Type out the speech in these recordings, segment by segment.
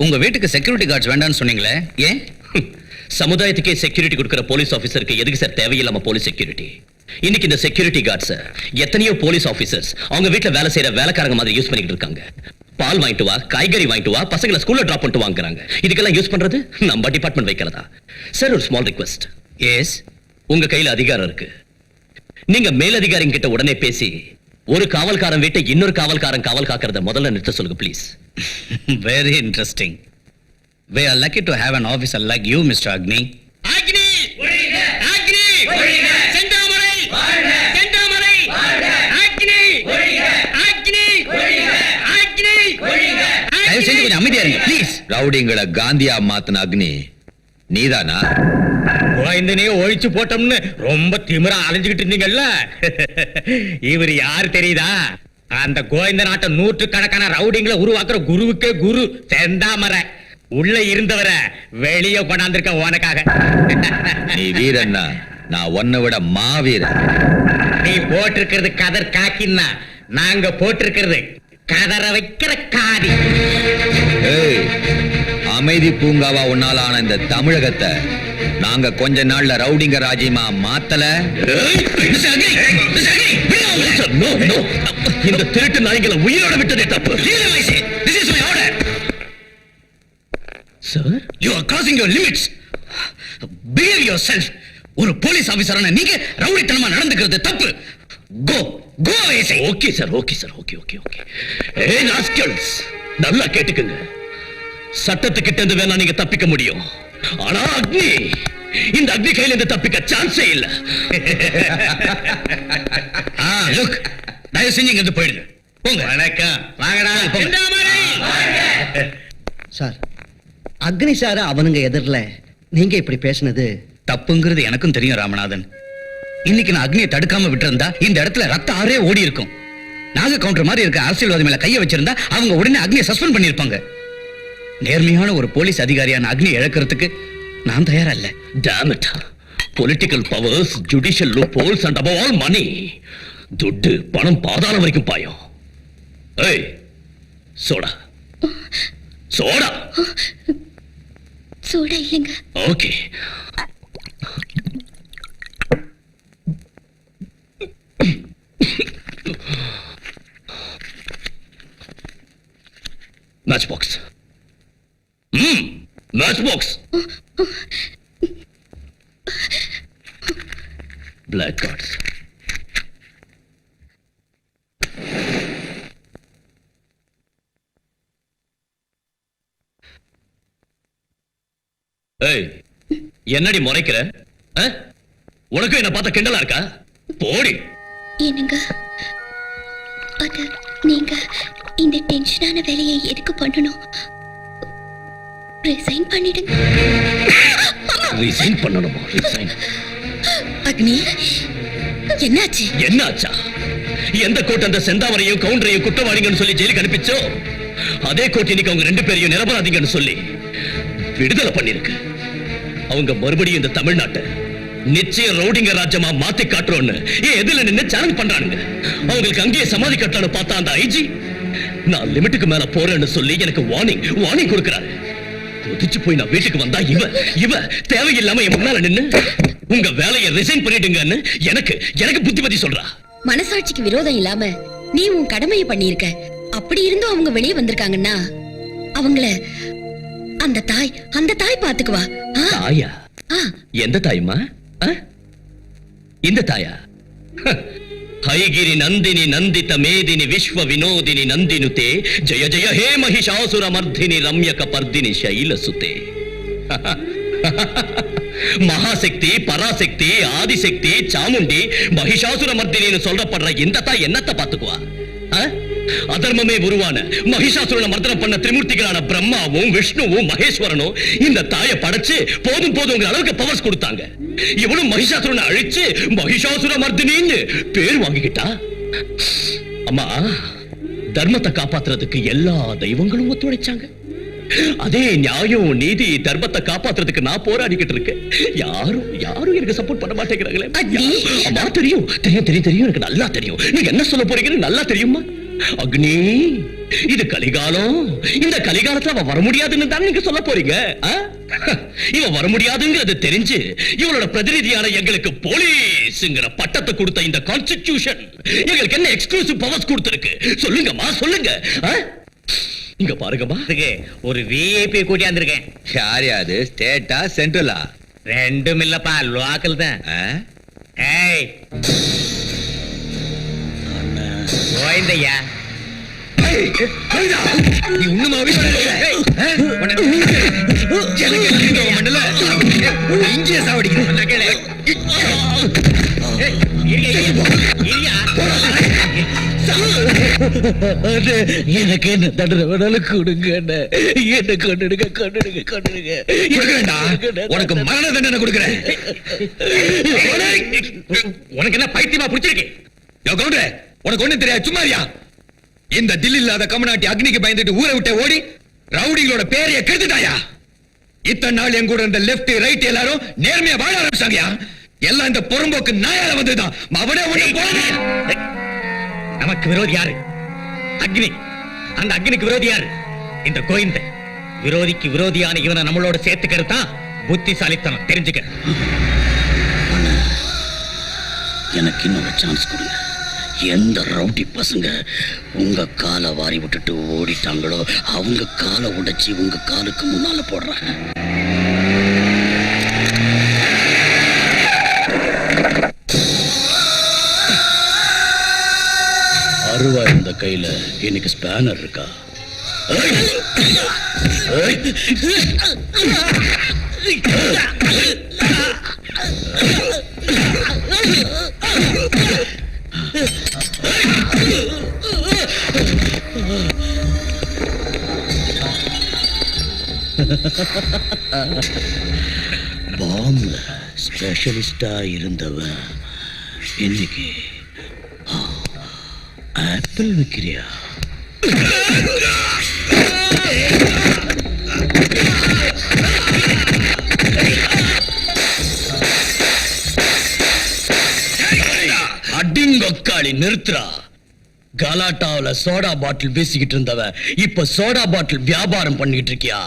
உங்க வீட்டுக்கு security cards வேண்டாம்னு சொன்னீங்களே, ஏன்? சமுதாயத்துக்கே செக்யூரிட்டி கொடுக்கிற போலீஸ் ஆபீசருக்கு எதுக்கு சார் தேவையில்லாம போலீஸ் செக்யூரிட்டி? இன்னைக்கு இந்த செக்யூரிட்டி கார்ட்ஸ் எத்தனையோ போலீஸ் ஆபீசர்ஸ் அவங்க வீட்டுல வேலை செய்யற வேலைக்காரங்க மாதிரி யூஸ் பண்ணிட்டு இருக்காங்க. பால் வாங்கிட்டு வா, காய்கறி வாங்கிட்டு வா, பசங்களை ஸ்கூல்ல டிராப் பண்ணிட்டு வாங்குறாங்க. இதுக்கெல்லாம் யூஸ் பண்றது நம்ம டிபார்ட்மெண்ட் வைக்கிறதா? சார் ஒரு ஸ்மால் ரிக்வெஸ்ட். எஸ். உங்க கையில அதிகாரம் இருக்கு. நீங்க மேலதிகாரிங்க கிட்ட உடனே பேசி ஒரு காவல்காரன் வீட்டை இன்னொரு காவல்காரன் காவல் காக்கிறத முதல்ல நிறுத்த சொல்லுங்க please. Very interesting. We are lucky to have an officer like you, Mr. Agni. Agni! Agni! Senthamarai! Senthamarai! Agni! Agni! Agni! தயவு செஞ்சு கொஞ்சம் அமைதியா இருங்க ப்ளீஸ். ரவுடிங்களை காந்தியா மாத்தின அக்னி நீதானா? கோயந்தனையே ஒழிச்சு போட்டோம்னு ரொம்ப திமிரா அலைஞ்சுக்கிட்டு இருந்தீங்கல்ல, இவர் யாரு தெரியுதா? அந்த கோயந்த நாட்டை நூற்றுக்கணக்கான ரவுடிங்களை உருவாக்குற குருவுக்கே குரு செந்தாமரை. உள்ள இருந்தவர வெளியே கொண்டாந்துருக்க உனக்காக. நீ வீரன்னா நான் உன்னை விட மாவீரன். நீ போட்டிருக்கிறது கதர் காக்கின்னா, நாங்க போட்டிருக்கிறது கதற வைக்கிற காதி. ஏய், அமைதி பூங்காவா உன்னால ஆன இந்த தமிழகத்தை நாங்க கொஞ்ச நாள்ல ரவுடிங்க ராஜ்யமா மாத்தல. இந்த திருட்டு நாய்களை உயிரோட விட்டதே தப்பு. Sir, you are crossing your limits. Behave yourself. ஒரு போலீஸ் ஆபீசரான நீங்க ரவுடித்தனமா நடந்துக்கிறது தப்பு. Go, go away. Okay sir, okay sir, okay okay okay. ஏய் ராஸ்கல்ஸ், நல்லா கேட்டுக்குங்க. சட்டத்துக்கிட்ட இருந்து வேணா நீங்க தப்பிக்க முடியும், ஆனா அக்னி, இந்த அக்னி கையில இருந்து தப்பிக்க சான்ஸே இல்ல. லுக், தயவு செஞ்சு இங்க இருந்து போயிடுங்க. போங்க. வணக்கம், வாங்கடா. சார், அக்னி சார் அவனுங்க எதிரில் நீங்க இப்படி பேசினது தப்புங்கிறது எனக்கும் தெரியும் ராமநாதன். இன்னைக்கு நான் அக்னியை தடுக்காம விட்டிருந்தா இந்த இடத்துல ரத்த ஆறே ஓடி இருக்கும். நாக கவுண்டர் மாதிரி இருக்க அரசியல்வாதி மேல கையை வச்சிருந்தா அவங்க உடனே அக்னியை சஸ்பெண்ட் பண்ணிருப்பாங்க. நேர்மையான ஒரு போலீஸ் அதிகாரியான அக்னி இழக்கிறதுக்கு நான் தயாரா இல்ல. Damn it. Political powers, judicial loopholes and above all money. துட்டு பணம் பாதாளம் வரைக்கும் பாயும். ஏய், சோடா சோடா. சோடா இல்லைங்க. Okay. Matchbox. Matchbox. Black cards. ஏய், என்னடி முறைக்கிற? உனக்கு என்ன பார்த்தா கிண்டலா இருக்கா? போடி. என்னங்க, அது நீங்க இந்த டென்ஷனான வேலையை எதுக்கு பண்ணணும்? ரிசைன் பண்ணிடுங்க. ரிசைன் பண்ணணுமா? ரிசைன். அக்னி, என்னாச்சு? என்னாச்சா? எந்த கோர்ட் அந்த செந்தாமரையும் கவுண்டரையும் குற்றவாளிங்கன்னு சொல்லி ஜெயிலுக்கு அனுப்பிச்சோ, அதே கோர்ட் இன்னைக்கு அவங்க ரெண்டு பேரையும் நிரபராதிங்கன்னு சொல்லி விடுதலை பண்ணிருக்கு. அவங்க மறுபடியும் இந்த தமிழ்நாட்டை நிச்சயம் ரவுடிங்க ராஜ்யமா மாத்தி காட்டுறோன்னு எதுல நின்னு சேலஞ்ச் பண்றானுங்க. அவங்களுக்கு அங்கேயே சமாதி கட்டலான்னு பார்த்தா அந்த ஐஜி நான் லிமிட்டுக்கு மேல போறேன்னு சொல்லி எனக்கு வார்னிங் கொடுக்கறாரு. கொதிச்சு போய் நான் வீட்டுக்கு வந்தா இவ தேவையில்லாம என் முன்னால நின்னு உங்க வேலையை ரிசைன் பண்ணிடுங்கன்னு எனக்கு புத்திமதி சொல்றா. மனசாட்சிக்கு விரோதம் இல்லாம நீ உன் கடமையை பண்ணியிருக்க. அப்படி இருந்தும் அவங்க வெளியே வந்திருக்காங்கன்னா அவங்கள அந்த தாய் பாத்துக்குவா. தாயா? எந்த தாயுமா? இந்த தாயா? ஹைகிரி நந்தினி நந்தித மேதினி விஸ்வ வினோதினி நந்தினுதே ஜய ஜய ஹே மಹಿಷಾಸುರ மர்தினி ரம்யக பர்தினி சைலசுதே. மகாசக்தி, பராசக்தி, ஆதிசக்தி, சாமுண்டி, மகிஷாசுர மர்தினின்னு சொல்லப்படுற இந்த தாய் என்னத்தை பாத்துக்குவா? அதர்மமே உருவான மகிஷாசுரனை மர்தனம் பண்ண திரிமூர்த்திகளான பிரம்மாவும் விஷ்ணுவும் மகேஸ்வரனும் இந்த தாயை படைச்சு போதும் அளவுக்கு பவர்ஸ் கொடுத்தாங்க. இவனும் மகிஷாசுரனை அழிச்சு மகிஷாசுர மர்தினின்னு பேர் வாங்கிக்கிட்டா. அம்மா, தர்மத்தை காப்பாத்துறதுக்கு எல்லா தெய்வங்களும் ஒத்துழைச்சாங்க. அதே நியாயம், நீதி, தர்மத்தை காப்பாத்துறதுக்கு நான் போராடிக்கிட்டு இருக்கேன். யாரும் எனக்கு சப்போர்ட் பண்ண மாட்டேங்கிறாங்களே. அம்மா, தெரியும் எனக்கு நல்லா தெரியும். நீங்க என்ன சொல்ல போறீங்கன்னு நல்லா தெரியுமா? அக்னி, இது கலிகாலம். இந்த கலிகாலத்துல அவ வர முடியாதுன்னு தான் நீங்க சொல்ல போறீங்க. இவ வர முடியாதுங்கிறது தெரிஞ்சு இவளோட பிரதிநிதியான எங்களுக்கு போலீஸ்ங்கிற பட்டத்தை கொடுத்த இந்த கான்ஸ்டிடியூஷன் எங்களுக்கு என்ன எக்ஸ்க்ளூசிவ் பவர்ஸ் கொடுத்திருக்கு? சொல்லுங்கம்மா, சொல்லுங்க. இங்க பாருங்கம்மா, ஒரு விஐபி கூட்டியாந்துருக்கேன். யார் யாது? ஸ்டேட்டா சென்ட்ரலா? ரெண்டும் இல்லப்பா, லோக்கல் தான். ஏய் கோயந்தையா, நீ உண்ணுமாவே இங்கே சாவடிக்கிறேன். எனக்கு என்ன தண்டனை வேணாலும் கொடுங்க. என்ன கொண்டுடுங்க, கொண்டுடுங்க, கொண்டுடுங்க. உனக்கு மரண தண்டனை கொடுக்கிறேன். உனக்கு என்ன பைத்தியமா பிடிச்சிருக்கு? உனக்கு ஒண்ணும் தெரியாது, சும்மாரியா? இந்த தில் இல்லாத கமநாட்டி அக்னிக்கு பயந்துட்டு ஊரை விட்டு ஓடி ரவுடிகளோட பேரைய கெடுத்துட்டாயா? இத்தனை நாள் என் கூட இருந்த லெப்ட் ரைட் எல்லாரும் நேர்மையா வாழ ஆரம்பிச்சாங்கயா. எல்லாம் இந்த புறம்போக்கு நாயால வந்ததுதான். அவனே ஒண்ணு போன. நமக்கு விரோதி யாரு? அக்னி. அந்த அக்னிக்கு விரோதி யாரு? இந்த கோவிந்த. விரோதிக்கு விரோதியான இவனை நம்மளோட சேர்த்துக்கிறது தான் புத்திசாலித்தனம். தெரிஞ்சுக்க. எனக்கு இன்னொரு சான்ஸ் கொடுங்க. எந்த ரவுடி பசங்க உங்க காலை வாரி விட்டுட்டு ஓடிட்டாங்களோ அவங்க காலை உடைச்சி உங்க காலுக்கு முன்னால போடுறாங்க. அருவா இந்த கையில இன்னைக்கு ஸ்பேனர் இருக்கா? பாம்ல ஸ்பெஷலிஸ்டா இருந்தவன் இன்னைக்கு ஆப்பிள் விக்கிறியா? அடிங்கொக்காளி நிறுத்துறா. கலாட்டாவுல சோடா பாட்டில் பேசிக்கிட்டு இருந்தவ இப்ப சோடா பாட்டில் வியாபாரம் பண்ணிட்டு இருக்கியா?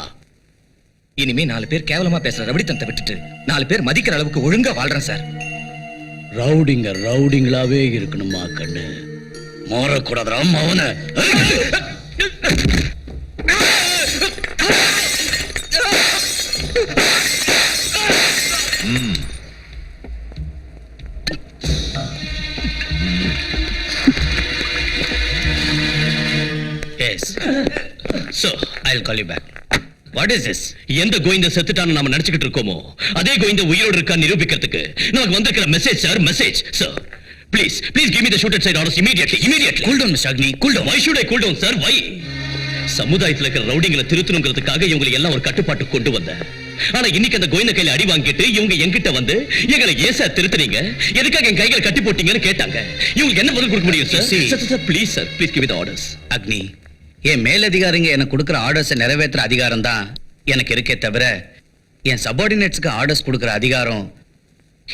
இனிமே 4 பேர் கேவலமா பேசுற ரவுடித்தனத்தை விட்டுட்டு 4 பேர் மதிக்கிற அளவுக்கு ஒழுங்கா வாழ்றேன் சார். ரவுடிங்க ரவுடிங்களாவே இருக்கணுமா கண்ணு? மாறக்கூடாது அவன. Yes. So, I'll call you back. What is this? எந்த கோவிந்த செத்துட்டான்னு நாம நினைச்சுக்கிட்டு இருக்கோமோ அதே கோவிந்த உயிரோடு இருக்கா நிரூபிக்கிறதுக்கு நமக்கு வந்திருக்கிற message sir, message. Sir, please give me the shoot side orders immediately. Cool down, Mr. Agni. Cool down. Why should I cool down, sir? Why? சமுதாயத்துல இருக்கிற ரவுடிங்களை திருத்தணுங்கிறதுக்காக இவங்களை எல்லாம் ஒரு கட்டுப்பாட்டு கொண்டு வந்தேன். ஆனா இன்னைக்கு அந்த கோவிந்த கையில அடி வாங்கிட்டு இவங்க என்கிட்ட வந்து எங்களை ஏன் சார் திருத்துறீங்க, எதுக்காக என் கைகளை கட்டி போட்டீங்கன்னு கேட்டாங்க. இவங்களுக்கு என்ன பதில் கொடுக்க முடியும் sir? Please sir, please give the orders. அக்னி, என் மேலதிகாரிங்க எனக்கு கொடுக்கிற ஆர்டர்ஸை நிறைவேற்ற அதிகாரம் தான் எனக்கு இருக்கே தவிர என் சபார்டினேட்ஸ்க்கு ஆர்டர்ஸ் கொடுக்கிற அதிகாரம்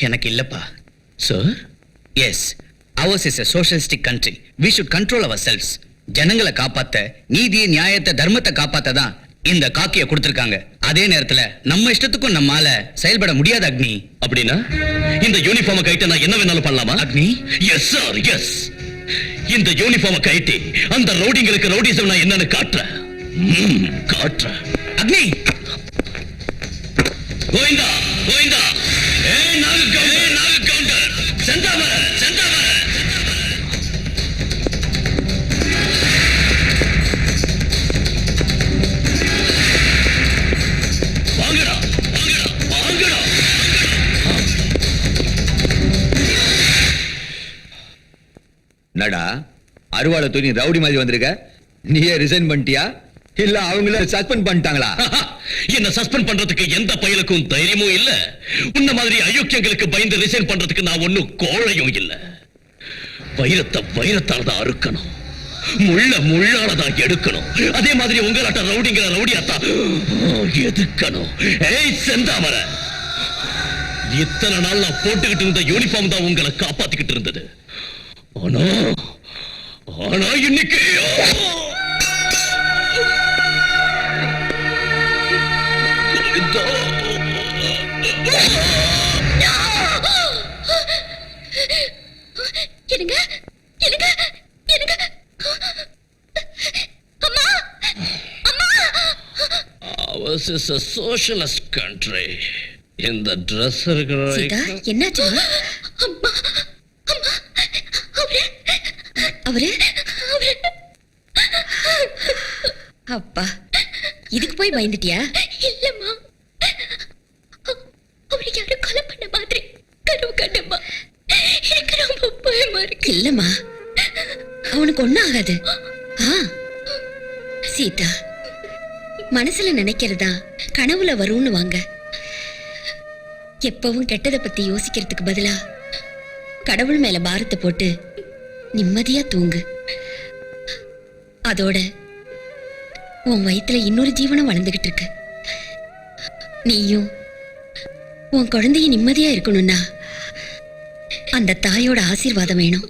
எனக்கு இல்லப்பா. Sir, yes, ours is a socialistic country. We should control ourselves. ஜனங்களை காப்பாத்த, நீதி நியாயத்தை தர்மத்தை காப்பாத்த தான் இந்த காக்கிய கொடுத்திருக்காங்க. அதே நேரத்துல நம்ம இஷ்டத்துக்கும் நம்மால செயல்பட முடியாது அக்னி. அப்படின்னா இந்த யூனிஃபார்மை கைட்ட நான் என்ன வேணாலும் பண்ணலாமா? அக்னி, எஸ் சார், எஸ். இந்த யூனிஃபார்மை கைட்டி அந்த ரவுடிங்களுக்கு ரவுடிசம் நான் என்னன்னு காட்டுறேன். காட்டுறேன். அக்னி, கோவிந்தா, கோவிந்தா, ஏய் நாகு கவுண்டர், செந்தாமர, செந்தாமர. வாங்கடா, வாங்கடா, வாங்கடா. நடா அருவாளை தூக்கி ரவுடி மாதிரி வந்திருக்க. நீயே ரிசைன் பண்ணிட்டியா இல்ல அவங்கள சஸ்பெண்ட் பண்ணிட்டாங்களா? என்ன சஸ்பெண்ட் பண்றதுக்கு எந்த பயலுக்கும் தைரியமும் இல்ல. உன்ன மாதிரி அயோக்கியங்களுக்கு பயந்து ரிசைன் பண்றதுக்கு நான் ஒண்ணும் கோழையும் இல்ல. வைரத்தை வைரத்தால தான் அறுக்கணும், முள்ள முள்ளால தான் எடுக்கணும். அதே மாதிரி உங்களாட்ட ரவுடிங்கிற ரவுடியாத்தா எதுக்கணும். ஏய் செந்தாமர, இத்தனை நாள் நான் போட்டுக்கிட்டு இருந்த யூனிஃபார்ம் தான் உங்களை காப்பாத்திக்கிட்டு இருந்தது. ஆனா இன்னைக்கு This is a socialist country. இந்த ட்ரெஸ் இருக்கிற சீதா என்னாச்சுமா? அம்மா அம்மா அவரு அப்பா இதுக்கு போய் பயந்துட்டியா? இல்லம்மா, அவரை யாரும் கொலை பண்ண மாதிரி கனவு கண்டம்மா. எனக்கு ரொம்ப பயமா இருக்கு. இல்லம்மா, அவனுக்கு ஒண்ணும் ஆகாது. சீதா, மனசுல நினைக்கிறதா கனவுல வரும்னு வாங்க. எப்பவும் கெட்டதை பத்தி யோசிக்கிறதுக்கு பதிலா கடவுள் மேல பாரத்தை போட்டு நிம்மதியா தூங்கு. அதோட உன் வயித்துல இன்னொரு ஜீவனம் வளர்ந்துகிட்டு இருக்கு. நீயும் உன் குழந்தைய நிம்மதியா இருக்கணும்னா அந்த தாயோட ஆசீர்வாதம் வேணும்.